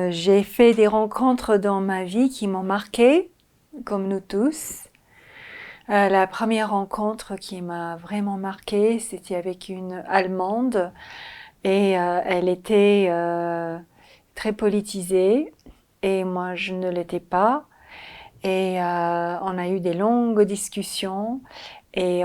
J'ai fait des rencontres dans ma vie qui m'ont marquée, comme nous tous. La première rencontre qui m'a vraiment marquée, c'était avec une Allemande et elle était très politisée et moi je ne l'étais pas. Et on a eu des longues discussions et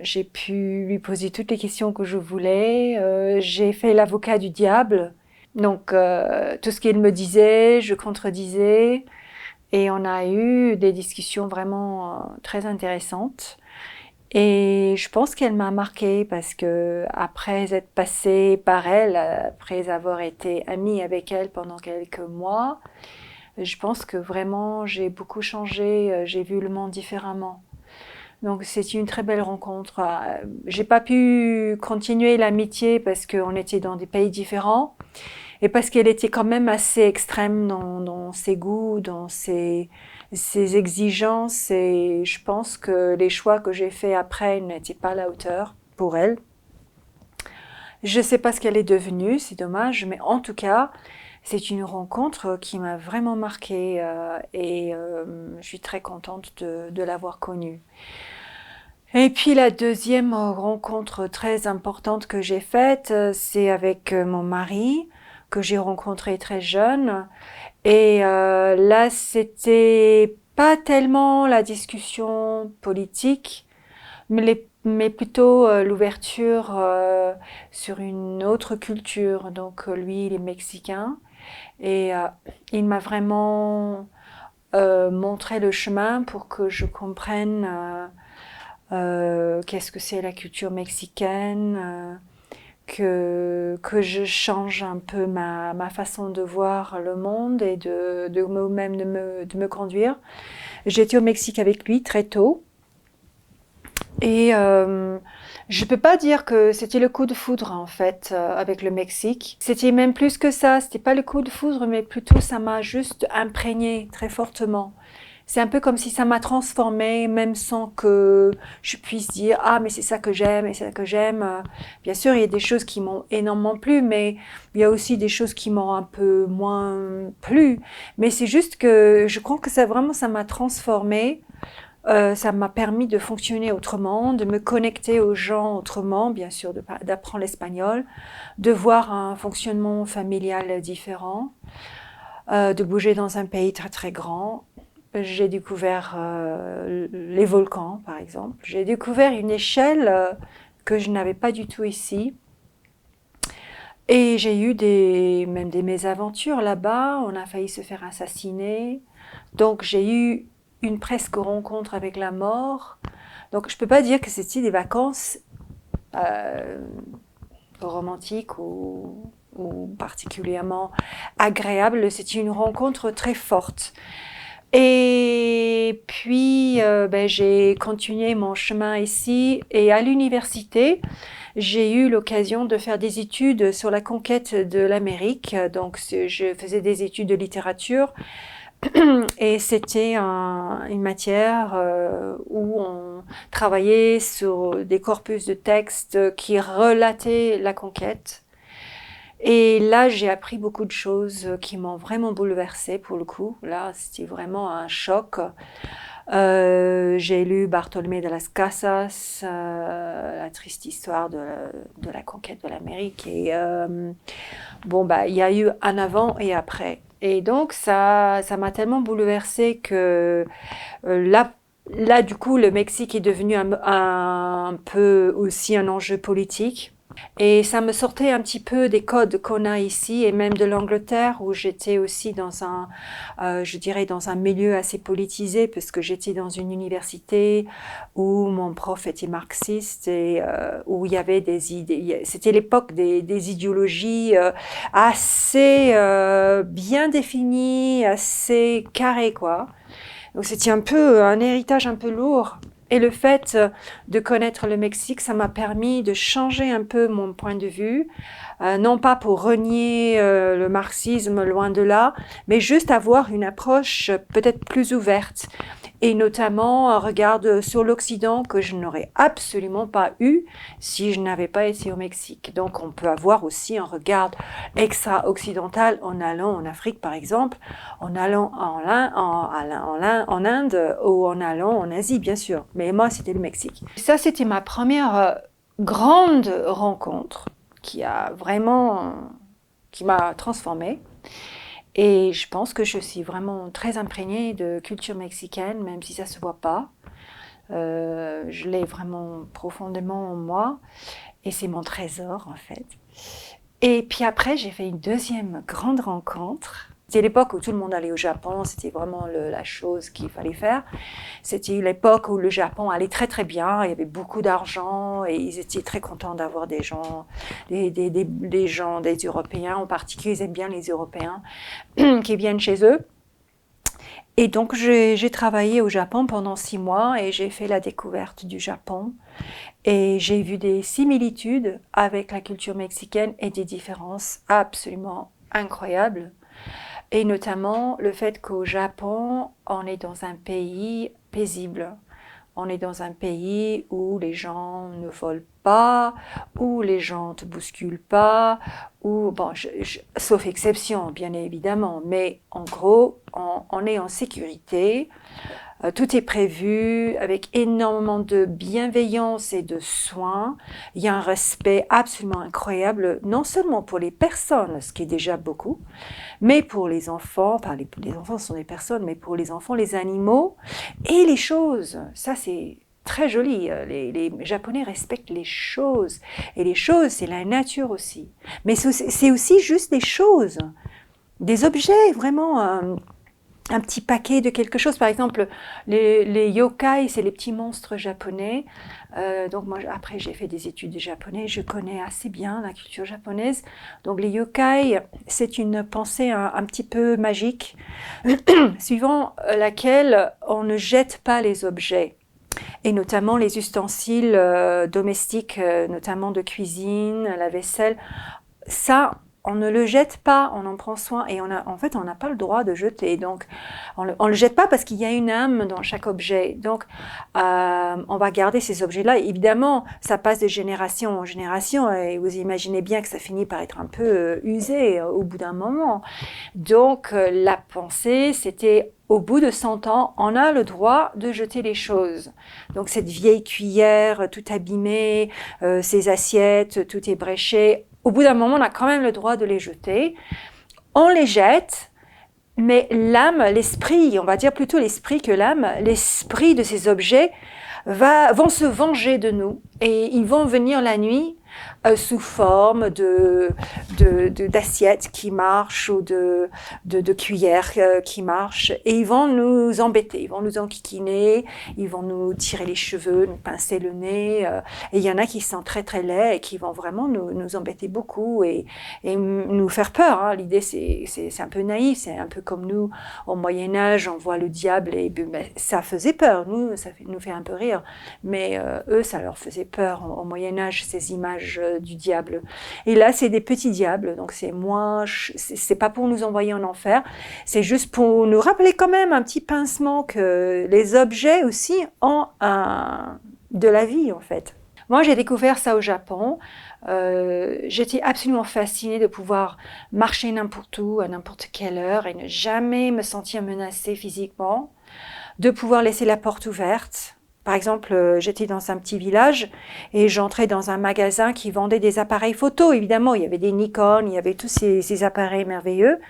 j'ai pu lui poser toutes les questions que je voulais. J'ai fait l'avocat du diable. Donc tout ce qu'il me disait, je contredisais et on a eu des discussions vraiment très intéressantes. Et je pense qu'elle m'a marquée parce que après être passée par elle, après avoir été amie avec elle pendant quelques mois, je pense que vraiment j'ai beaucoup changé, j'ai vu le monde différemment. Donc c'est une très belle rencontre. J'ai pas pu continuer l'amitié parce qu'on était dans des pays différents et parce qu'elle était quand même assez extrême dans ses goûts, dans ses exigences et je pense que les choix que j'ai faits après n'étaient pas à la hauteur pour elle. Je sais pas ce qu'elle est devenue, c'est dommage, mais en tout cas, c'est une rencontre qui m'a vraiment marquée et je suis très contente de l'avoir connue. Et puis la deuxième rencontre très importante que j'ai faite, c'est avec mon mari, que j'ai rencontré très jeune. Et là, c'était pas tellement la discussion politique, mais plutôt l'ouverture sur une autre culture. Donc lui, il est mexicain et il m'a vraiment montré le chemin pour que je comprenne qu'est-ce que c'est la culture mexicaine, que je change un peu ma façon de voir le monde et même de me conduire. J'étais au Mexique avec lui très tôt et je peux pas dire que c'était le coup de foudre en fait avec le Mexique. C'était même plus que ça, c'était pas le coup de foudre mais plutôt ça m'a juste imprégné très fortement. C'est un peu comme si ça m'a transformée, même sans que je puisse dire ah mais c'est ça que j'aime et c'est ça que j'aime. Bien sûr, il y a des choses qui m'ont énormément plu, mais il y a aussi des choses qui m'ont un peu moins plu. Mais c'est juste que je crois que ça vraiment ça m'a transformée. Ça m'a permis de fonctionner autrement, de me connecter aux gens autrement, bien sûr, d'apprendre l'espagnol, de voir un fonctionnement familial différent, de bouger dans un pays très très grand. J'ai découvert les volcans, par exemple. J'ai découvert une échelle que je n'avais pas du tout ici. Et j'ai eu même des mésaventures là-bas. On a failli se faire assassiner. Donc j'ai eu une presque rencontre avec la mort. Donc je ne peux pas dire que c'était des vacances euh, romantiques ou particulièrement agréables. C'était une rencontre très forte. Et puis, j'ai continué mon chemin ici et à l'université, j'ai eu l'occasion de faire des études sur la conquête de l'Amérique. Donc, je faisais des études de littérature et c'était une matière où on travaillait sur des corpus de textes qui relataient la conquête. Et là, j'ai appris beaucoup de choses qui m'ont vraiment bouleversée pour le coup. Là, c'était vraiment un choc. J'ai lu Bartolomé de las Casas, la triste histoire de la conquête de l'Amérique. Et il y a eu un avant et après. Et donc, ça m'a tellement bouleversée que là, du coup, le Mexique est devenu un peu aussi un enjeu politique. Et ça me sortait un petit peu des codes qu'on a ici et même de l'Angleterre où j'étais aussi je dirais dans un milieu assez politisé parce que j'étais dans une université où mon prof était marxiste et où il y avait des idées. C'était l'époque des idéologies assez bien définies, assez carrées quoi. Donc c'était un peu un héritage un peu lourd. Et le fait de connaître le Mexique, ça m'a permis de changer un peu mon point de vue, non pas pour renier le marxisme, loin de là, mais juste avoir une approche peut-être plus ouverte. Et notamment un regard sur l'Occident que je n'aurais absolument pas eu si je n'avais pas été au Mexique. Donc on peut avoir aussi un regard extra-occidental en allant en Afrique par exemple, en allant en Inde ou en allant en Asie bien sûr. Mais moi c'était le Mexique. Ça c'était ma première grande rencontre qui m'a transformée. Et je pense que je suis vraiment très imprégnée de culture mexicaine, même si ça ne se voit pas. Je l'ai vraiment profondément en moi. Et c'est mon trésor, en fait. Et puis après, j'ai fait une deuxième grande rencontre. C'était l'époque où tout le monde allait au Japon, c'était vraiment la chose qu'il fallait faire. C'était l'époque où le Japon allait très très bien, il y avait beaucoup d'argent et ils étaient très contents d'avoir des gens, des Européens en particulier, ils aiment bien les Européens qui viennent chez eux. Et donc j'ai travaillé au Japon pendant 6 mois et j'ai fait la découverte du Japon. Et j'ai vu des similitudes avec la culture mexicaine et des différences absolument incroyables. Et notamment le fait qu'au Japon, on est dans un pays paisible. On est dans un pays où les gens ne volent pas, où les gens ne te bousculent pas, où, bon, sauf exception, bien évidemment, mais en gros, on est en sécurité. Tout est prévu avec énormément de bienveillance et de soins. Il y a un respect absolument incroyable, non seulement pour les personnes, ce qui est déjà beaucoup, mais pour les enfants, enfin les enfants sont des personnes, mais pour les enfants, les animaux et les choses. Ça, c'est très joli. Les Japonais respectent les choses. Et les choses, c'est la nature aussi. Mais c'est aussi juste des choses, des objets, vraiment... un petit paquet de quelque chose. Par exemple, les yokai, c'est les petits monstres japonais. Donc moi, après, j'ai fait des études de japonais. Je connais assez bien la culture japonaise. Donc les yokai, c'est une pensée un petit peu magique, suivant laquelle on ne jette pas les objets. Et notamment les ustensiles domestiques, notamment de cuisine, la vaisselle. Ça, on ne le jette pas, on en prend soin et en fait, on n'a pas le droit de jeter. Donc, on le jette pas parce qu'il y a une âme dans chaque objet. Donc, on va garder ces objets-là. Évidemment, ça passe de génération en génération et vous imaginez bien que ça finit par être un peu usé au bout d'un moment. Donc, la pensée, c'était au bout de 100 ans, on a le droit de jeter les choses. Donc, cette vieille cuillère, tout abîmée, ces assiettes, tout ébréché, au bout d'un moment, on a quand même le droit de les jeter. On les jette, mais l'âme, l'esprit, on va dire plutôt l'esprit que l'âme, l'esprit de ces objets vont se venger de nous et ils vont venir la nuit sous forme d'assiettes qui marchent ou de cuillères qui marchent et ils vont nous embêter, ils vont nous enquiquiner, ils vont nous tirer les cheveux, nous pincer le nez et il y en a qui sont très très laids et qui vont vraiment nous embêter beaucoup et nous faire peur. Hein. L'idée c'est un peu naïf, c'est un peu comme nous au Moyen-Âge, on voit le diable et ben, ça faisait peur, nous ça nous fait un peu rire, mais eux ça leur faisait peur au Moyen-Âge ces images du diable. Et là, c'est des petits diables, donc c'est pas pour nous envoyer en enfer, c'est juste pour nous rappeler quand même un petit pincement que les objets aussi ont de la vie en fait. Moi, j'ai découvert ça au Japon. J'étais absolument fascinée de pouvoir marcher n'importe où, à n'importe quelle heure et ne jamais me sentir menacée physiquement, de pouvoir laisser la porte ouverte. Par exemple, j'étais dans un petit village et j'entrais dans un magasin qui vendait des appareils photo. Évidemment, il y avait des Nikon, il y avait tous ces appareils merveilleux.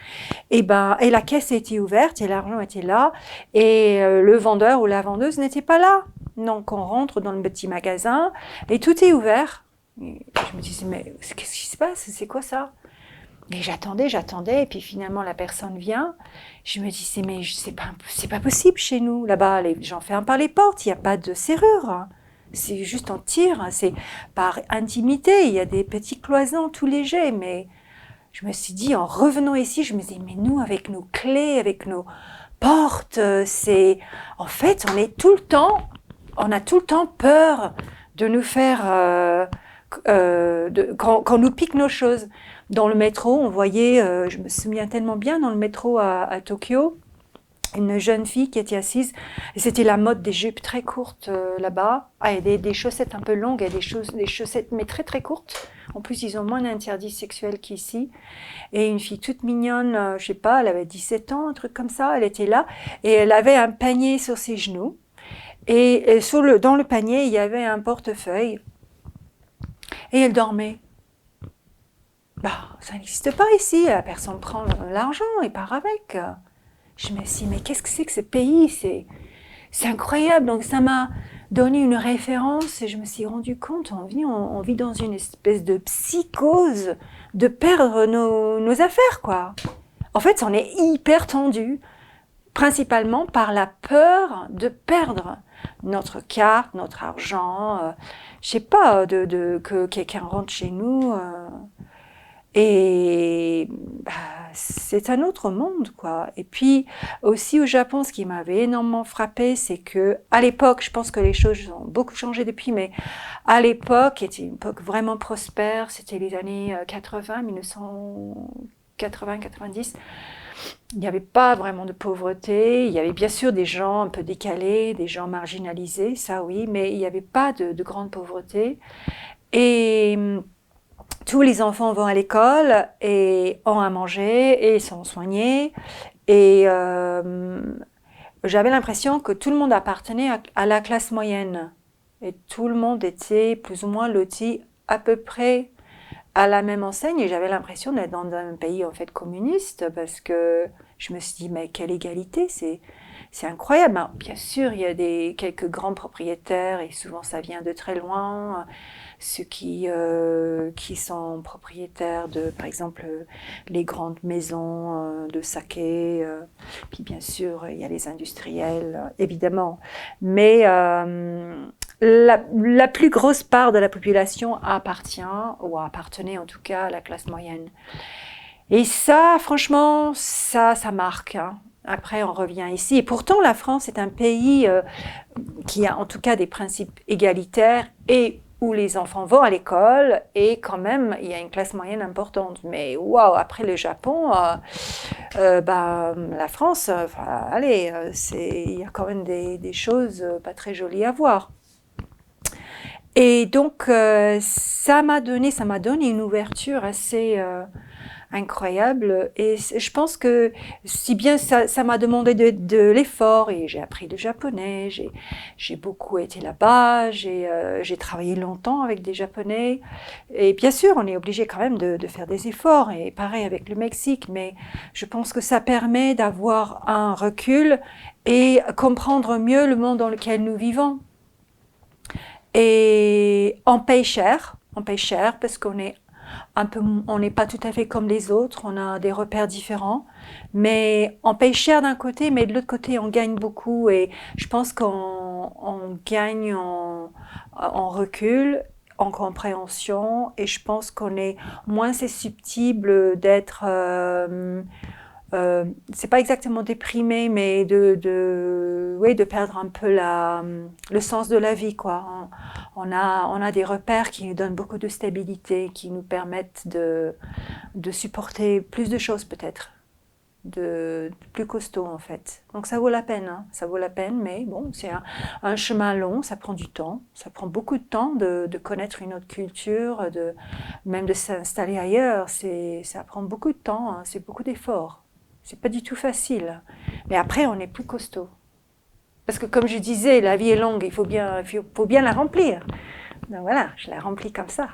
Et la caisse était ouverte et l'argent était là et le vendeur ou la vendeuse n'était pas là. Donc, on rentre dans le petit magasin et tout est ouvert. Et je me disais, mais qu'est-ce qui se passe? C'est quoi ça? Et j'attendais, et puis finalement la personne vient. Je me disais, mais c'est pas possible chez nous. Là-bas, les gens ferment par les portes, il n'y a pas de serrure. C'est juste on tire, c'est par intimité. Il y a des petits cloisons tout légers, mais je me suis dit, en revenant ici, je me disais, mais nous, avec nos clés, avec nos portes, en fait, on a tout le temps peur de nous faire quand on nous pique nos choses. Dans le métro, on voyait, je me souviens tellement bien, dans le métro à Tokyo, une jeune fille qui était assise, et c'était la mode des jupes très courtes là-bas, et des chaussettes un peu longues, et des chaussettes mais très très courtes. En plus, ils ont moins d'interdits sexuels qu'ici. Et une fille toute mignonne, je sais pas, elle avait 17 ans, un truc comme ça, elle était là, et elle avait un panier sur ses genoux. Et dans le panier, il y avait un portefeuille. Et elle dormait. Bah, ça n'existe pas ici. La personne prend l'argent et part avec. Je me suis dit, mais qu'est-ce que c'est que ce pays? C'est incroyable. Donc ça m'a donné une référence et je me suis rendu compte, on vit dans une espèce de psychose de perdre nos affaires, quoi. En fait, on est hyper tendu, principalement par la peur de perdre notre carte, notre argent, je sais pas, que quelqu'un rentre chez nous. Et bah, c'est un autre monde, quoi. Et puis aussi au Japon, ce qui m'avait énormément frappé, c'est que à l'époque, je pense que les choses ont beaucoup changé depuis, mais à l'époque, c'était une époque vraiment prospère. C'était les années 80, 1980, 90. Il n'y avait pas vraiment de pauvreté. Il y avait bien sûr des gens un peu décalés, des gens marginalisés, ça oui, mais il n'y avait pas de grande pauvreté. Et tous les enfants vont à l'école et ont à manger et sont soignés. Et j'avais l'impression que tout le monde appartenait à la classe moyenne. Et tout le monde était plus ou moins loti à peu près à la même enseigne. Et j'avais l'impression d'être dans un pays en fait communiste parce que je me suis dit, mais quelle égalité, c'est incroyable. Alors, bien sûr, il y a quelques grands propriétaires et souvent ça vient de très loin. Ceux qui sont propriétaires de, par exemple, les grandes maisons de saké. Puis bien sûr, il y a les industriels, évidemment. Mais la plus grosse part de la population appartient, ou appartenait en tout cas, à la classe moyenne. Et ça, franchement, ça marque, hein. Après, on revient ici. Et pourtant, la France est un pays qui a en tout cas des principes égalitaires et où les enfants vont à l'école et quand même, il y a une classe moyenne importante. Mais waouh, après le Japon, la France, allez, il y a quand même des choses pas très jolies à voir. Et donc, ça m'a donné une ouverture assez incroyable. Et je pense que si bien ça m'a demandé de l'effort et j'ai appris le japonais, j'ai beaucoup été là-bas, j'ai travaillé longtemps avec des Japonais. Et bien sûr, on est obligé quand même de faire des efforts. Et pareil avec le Mexique, mais je pense que ça permet d'avoir un recul et comprendre mieux le monde dans lequel nous vivons. Et on paye cher parce qu'on est on n'est pas tout à fait comme les autres, on a des repères différents, mais on paye cher d'un côté, mais de l'autre côté on gagne beaucoup et je pense qu'on gagne en recul, en compréhension et je pense qu'on est moins susceptible d'être c'est pas exactement déprimé, mais de perdre un peu le sens de la vie, quoi. On a des repères qui nous donnent beaucoup de stabilité, qui nous permettent de supporter plus de choses peut-être, de plus costaud en fait. Donc ça vaut la peine, hein. Ça vaut la peine, mais bon, c'est un chemin long, ça prend du temps, ça prend beaucoup de temps de connaître une autre culture, même de s'installer ailleurs, ça prend beaucoup de temps, hein. C'est beaucoup d'efforts. C'est pas du tout facile. Mais après, on est plus costaud. Parce que comme je disais, la vie est longue, il faut bien la remplir. Donc voilà, je la remplis comme ça.